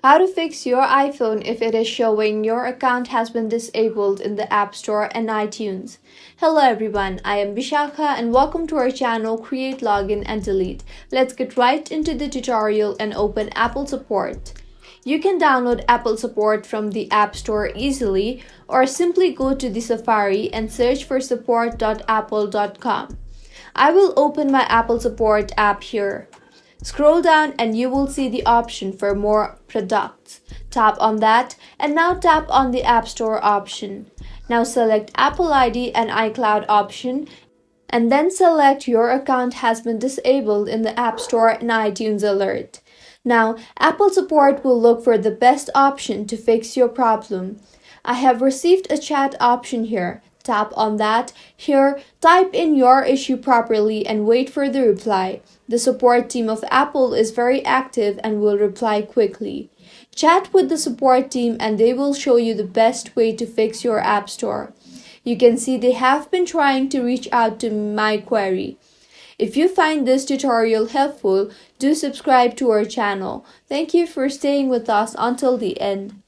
How to fix your iPhone if it is showing your account has been disabled in the App Store and iTunes. Hello everyone, I am Vishakha and welcome to our channel Create, Login and Delete. Let's get right into the tutorial and open Apple Support. You can download Apple Support from the App Store easily or simply go to the Safari and search for support.apple.com. I will open my Apple Support app here. Scroll down and you will see the option for more products. Tap on that and now tap on the App Store option. Now select Apple ID and iCloud option and then select your account has been disabled in the App Store and iTunes alert. Now Apple Support will look for the best option to fix your problem. I have received a chat option here. Tap on that. Here, type in your issue properly and wait for the reply. The support team of Apple is very active and will reply quickly. Chat with the support team and they will show you the best way to fix your App Store. You can see they have been trying to reach out to my query. If you find this tutorial helpful, do subscribe to our channel. Thank you for staying with us until the end.